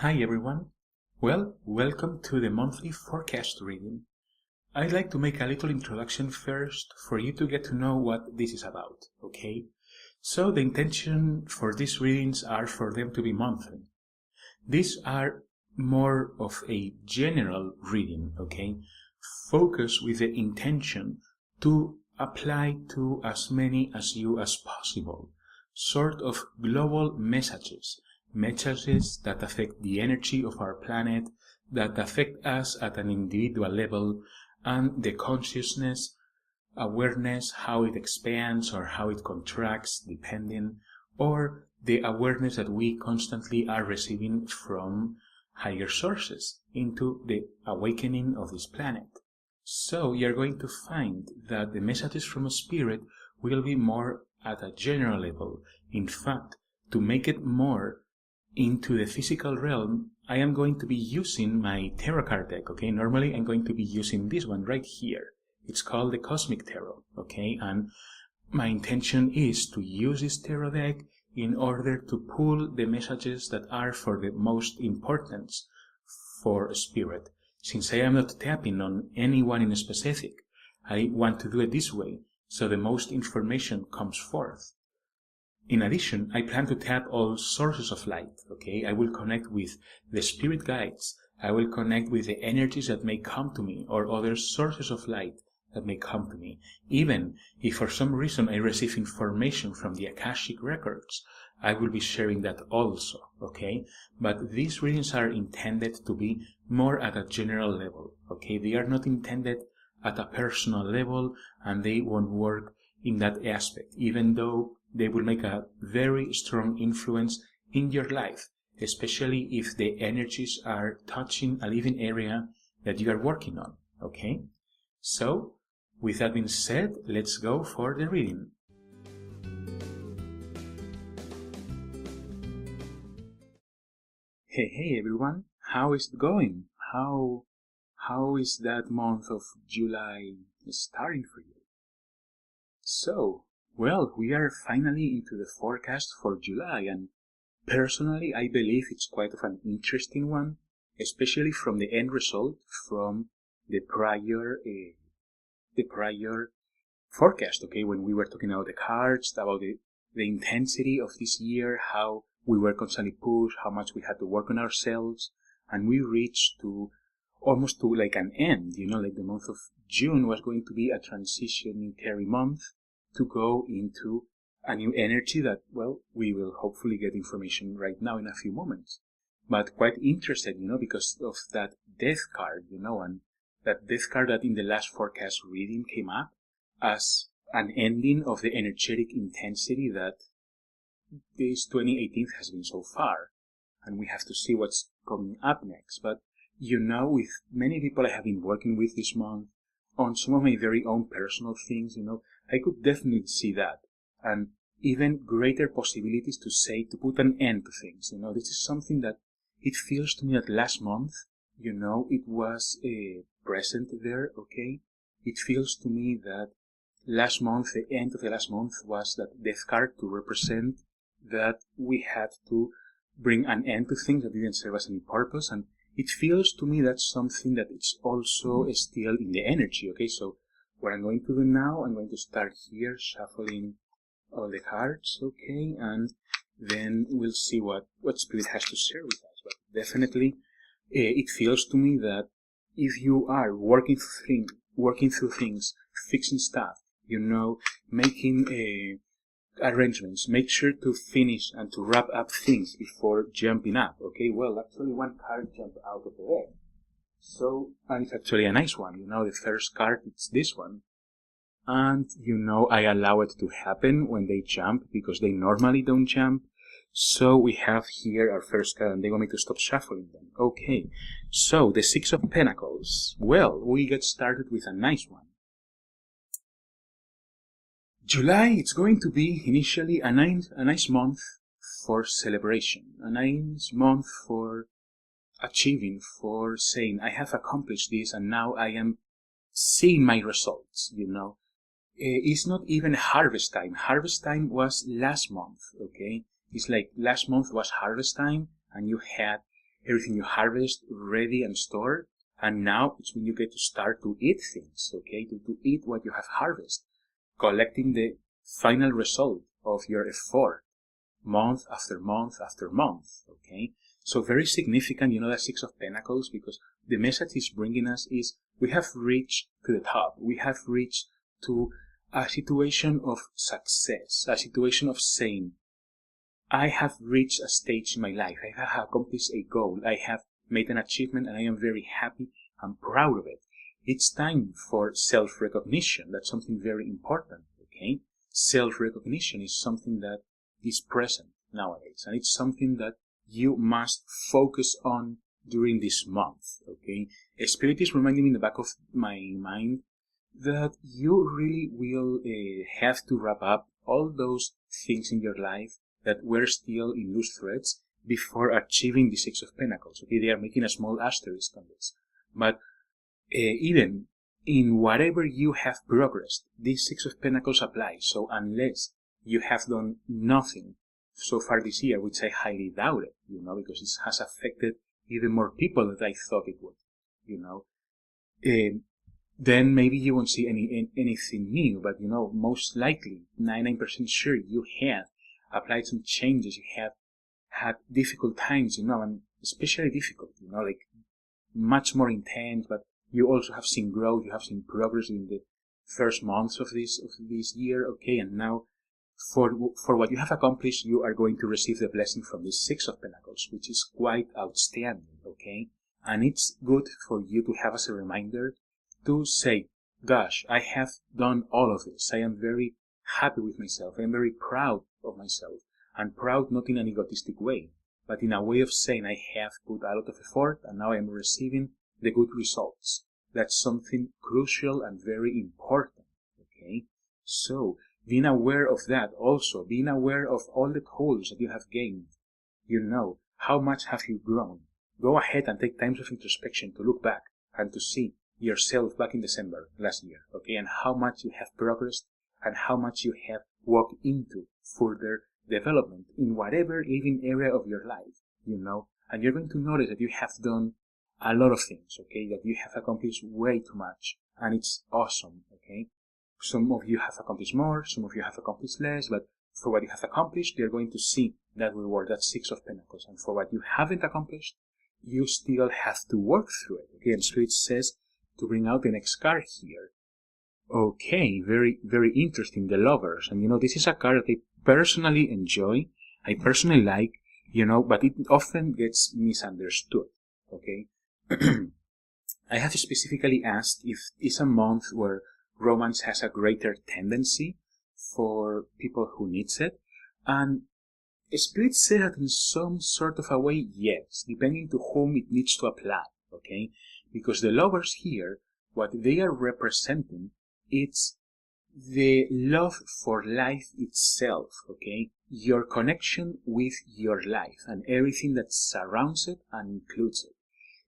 Hi everyone. Well, welcome to the monthly forecast reading. I'd like to make a little introduction first for you to get to know what this is about, okay? So the intention for these readings are for them to be monthly. These are more of a general reading, okay? Focus with the intention to apply to as many as you as possible. Sort of global messages that affect the energy of our planet, that affect us at an individual level, and the consciousness, awareness, how it expands or how it contracts, depending, or the awareness that we constantly are receiving from higher sources into the awakening of this planet. So you're going to find that the messages from Spirit will be more at a general level. In fact, to make it more into the physical realm, I am going to be using my tarot card deck, okay? Normally I'm going to be using this one right here. It's called the Cosmic Tarot, okay? And my intention is to use this tarot deck in order to pull the messages that are for the most importance for Spirit. Since I am not tapping on anyone in specific, I want to do it this way, so the most information comes forth. In addition, I plan to tap all sources of light, okay? I will connect with the spirit guides. I will connect with the energies that may come to me or other sources of light that may come to me. Even if for some reason I receive information from the Akashic records, I will be sharing that also, okay? But these readings are intended to be more at a general level, okay? They are not intended at a personal level, and they won't work in that aspect, even though they will make a very strong influence in your life, especially if the energies are touching a living area that you are working on, okay? So, with that being said, let's go for the reading. Hey everyone, how is it going? How is that month of July starting for you? So, well, we are finally into the forecast for July, and personally I believe it's quite of an interesting one, especially from the end result from the prior forecast, okay, when we were talking about the cards, about the intensity of this year, how we were constantly pushed, how much we had to work on ourselves, and we reached to almost to like an end, like the month of June was going to be a transitionary month to go into a new energy that, well, we will hopefully get information right now in a few moments. But quite interested, because of that death card, and that death card that in the last forecast reading came up as an ending of the energetic intensity that this 2018 has been so far. And we have to see what's coming up next. But, with many people I have been working with this month on some of my very own personal things, I could definitely see that. And even greater possibilities to put an end to things. This is something that it feels to me that last month, it was present there, okay? It feels to me that last month, the end of the last month was that death card to represent that we had to bring an end to things that didn't serve us any purpose. And it feels to me that's something that it's also still in the energy, okay? So what I'm going to do now, I'm going to start here shuffling all the cards, okay? And then we'll see what Spirit has to share with us. But definitely, it feels to me that if you are working through things, fixing stuff, making arrangements, make sure to finish and to wrap up things before jumping up, okay? Well, actually one card jumped out of the deck. So, and it's actually a nice one, the first card, it's this one. And, I allow it to happen when they jump, because they normally don't jump. So we have here our first card, and they want me to stop shuffling them. Okay, so the Six of Pentacles. Well, we get started with a nice one. July, it's going to be initially a nice month for celebration, a nice month for achieving, for saying, I have accomplished this and now I am seeing my results, It's not even harvest time. Harvest time was last month, okay? It's like last month was harvest time and you had everything you harvest ready and stored. And now it's when you get to start to eat things, okay? To eat what you have harvested, collecting the final result of your effort, month after month after month, okay? So very significant, the Six of Pentacles, because the message it's bringing us is we have reached to the top. We have reached to a situation of success, a situation of saying, I have reached a stage in my life. I have accomplished a goal. I have made an achievement, and I am very happy and proud of it. It's time for self-recognition. That's something very important, okay? Self-recognition is something that is present nowadays, and it's something that you must focus on during this month, okay? Spirit is reminding me in the back of my mind that you really will have to wrap up all those things in your life that were still in loose threads before achieving the Six of Pentacles, okay? They are making a small asterisk on this. But even in whatever you have progressed, this Six of Pentacles applies. So unless you have done nothing so far this year, which I highly doubt it, because it has affected even more people than I thought it would, then maybe you won't see anything new. But, most likely, 99% sure you have applied some changes. You have had difficult times, and especially difficult, like much more intense, but you also have seen growth, you have seen progress in the first months of this year, okay? And now, for what you have accomplished, you are going to receive the blessing from the Six of Pentacles, which is quite outstanding, okay? And it's good for you to have as a reminder to say, gosh, I have done all of this. I am very happy with myself. I am very proud of myself. And proud not in an egotistic way, but in a way of saying I have put a lot of effort and now I am receiving the good results. That's something crucial and very important, okay? So, being aware of that also, being aware of all the tools that you have gained, how much have you grown? Go ahead and take times of introspection to look back and to see yourself back in December last year, okay? And how much you have progressed and how much you have walked into further development in whatever living area of your life, and you're going to notice that you have done a lot of things, okay, that you have accomplished way too much, and it's awesome, okay? Some of you have accomplished more, some of you have accomplished less, but for what you have accomplished, you're going to see that reward, that Six of Pentacles, and for what you haven't accomplished, you still have to work through it, okay? And Spirit says to bring out the next card here. Okay, very, very interesting, the Lovers. And this is a card that I personally enjoy, I personally like, but it often gets misunderstood, okay? I have specifically asked if it's a month where romance has a greater tendency for people who needs it, and Spirit said that in some sort of a way, yes, depending to whom it needs to apply, okay? Because the Lovers here, what they are representing, it's the love for life itself, okay? Your connection with your life and everything that surrounds it and includes it.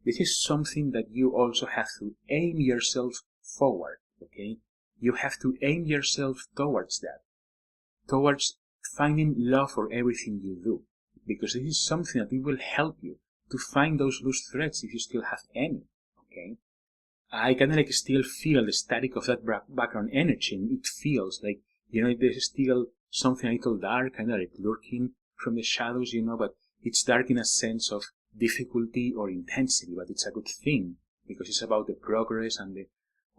This is something that you also have to aim yourself forward, okay? You have to aim yourself towards that, towards finding love for everything you do, because this is something that it will help you to find those loose threads if you still have any, okay? I kind of still feel the static of that background energy, and it feels like, there's still something a little dark, kind of like lurking from the shadows, but it's dark in a sense of difficulty or intensity, but it's a good thing, because it's about the progress and the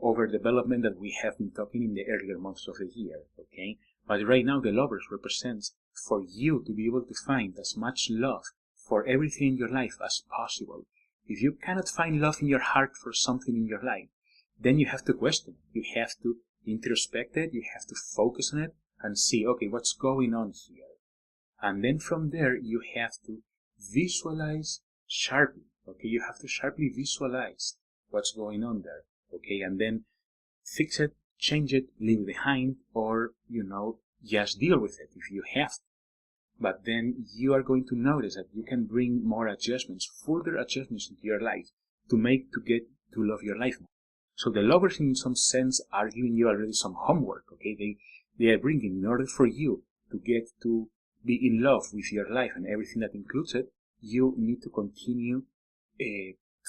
overdevelopment that we have been talking in the earlier months of the year, okay? But right now, the Lovers represents for you to be able to find as much love for everything in your life as possible. If you cannot find love in your heart for something in your life, then you have to question it. You have to introspect it, you have to focus on it and see, okay, what's going on here? And then from there, you have to visualize sharply, okay? You have to sharply visualize what's going on there, okay? And then fix it, change it, leave it behind, or, just deal with it if you have to. But then you are going to notice that you can bring more adjustments, further adjustments into your life to get to love your life more. So the Lovers in some sense are giving you already some homework, okay? They are bringing, in order for you to get to be in love with your life and everything that includes it, you need to continue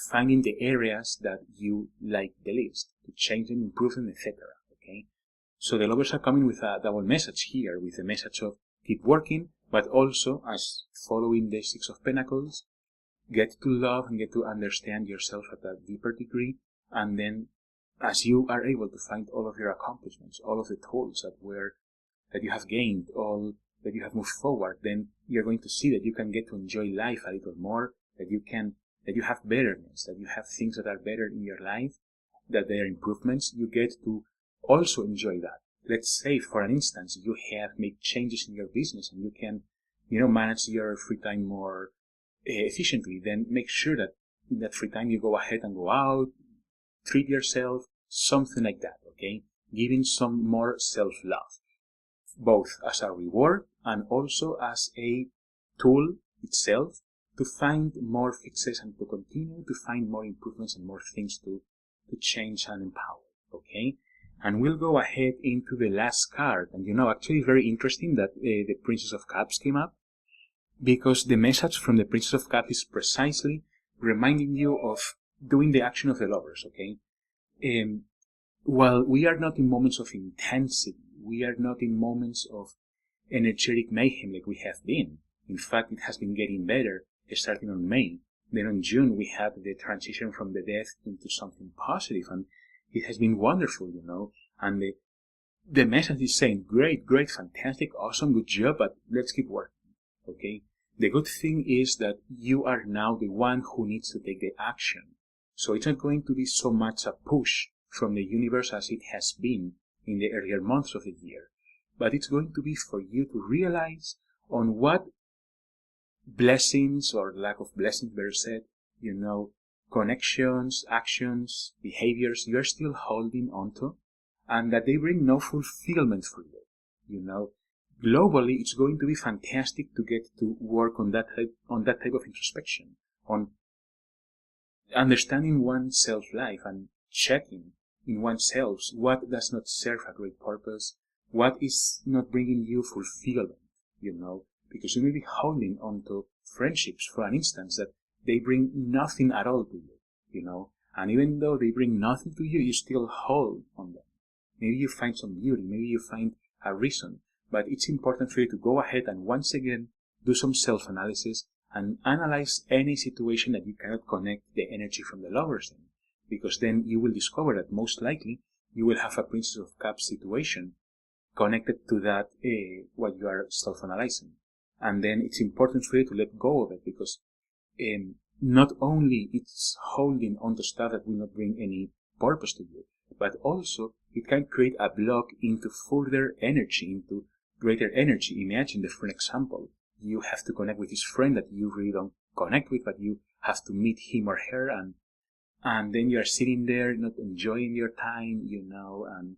finding the areas that you like the least, to change them, improve them, etc. Okay? So the lovers are coming with a double message here, with the message of keep working, but also, as following the Six of Pentacles, get to love and get to understand yourself at a deeper degree, and then as you are able to find all of your accomplishments, all of the tools that you have gained, all that you have moved forward, then you're going to see that you can get to enjoy life a little more, that you have betterness, that you have things that are better in your life, that there are improvements. You get to also enjoy that. Let's say, for an instance, you have made changes in your business and you can, manage your free time more efficiently. Then make sure that in that free time you go ahead and go out, treat yourself, something like that, okay? Giving some more self-love, both as a reward and also as a tool itself to find more fixes and to continue to find more improvements and more things to change and empower, okay? And we'll go ahead into the last card. And actually very interesting that the Princess of Cups came up, because the message from the Princess of Cups is precisely reminding you of doing the action of the lovers, okay? While we are not in moments of intensity, we are not in moments of energetic mayhem like we have been. In fact, it has been getting better starting on May. Then on June, we had the transition from the death into something positive, and it has been wonderful, and the message is saying, great, fantastic, awesome, good job, but let's keep working, okay? The good thing is that you are now the one who needs to take the action. So it's not going to be so much a push from the universe as it has been in the earlier months of the year, but it's going to be for you to realize on what blessings or lack of blessings, better said, connections, actions, behaviors you're still holding onto, and that they bring no fulfillment for you. Globally, it's going to be fantastic to get to work on that type of introspection, on understanding one's self-life and checking in oneself what does not serve a great purpose, what is not bringing you fulfillment, because you may be holding onto friendships, for an instance, that they bring nothing at all to you, and even though they bring nothing to you, you still hold on them. Maybe you find some beauty, maybe you find a reason, but it's important for you to go ahead and once again do some self-analysis and analyze any situation that you cannot connect the energy from the lovers in, because then you will discover that most likely you will have a Princess of Cups situation connected to that, what you are self-analyzing. And then it's important for you to let go of it, because not only it's holding on to stuff that will not bring any purpose to you, but also it can create a block into further energy, into greater energy. Imagine, for example, you have to connect with this friend that you really don't connect with, but you have to meet him or her, and then you are sitting there not enjoying your time, and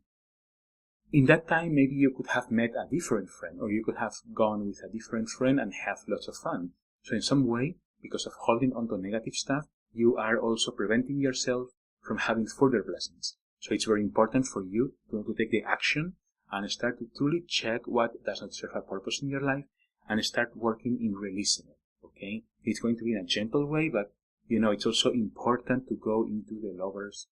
in that time maybe you could have met a different friend, or you could have gone with a different friend and have lots of fun. So in some way, because of holding on to negative stuff, you are also preventing yourself from having further blessings. So it's very important for you to take the action and start to truly check what does not serve a purpose in your life and start working in releasing it, okay? It's going to be in a gentle way, but it's also important to go into the lovers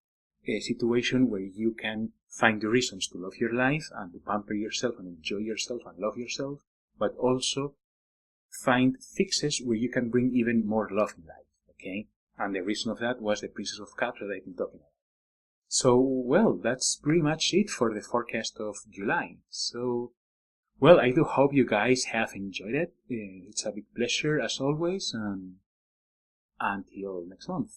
situation where you can find the reasons to love your life and to pamper yourself and enjoy yourself and love yourself, but also find fixes where you can bring even more love in life, okay? And the reason of that was the Princess of Cups that I've been talking about. So, well, that's pretty much it for the forecast of July. So, well, I do hope you guys have enjoyed it. It's a big pleasure as always, and until next month.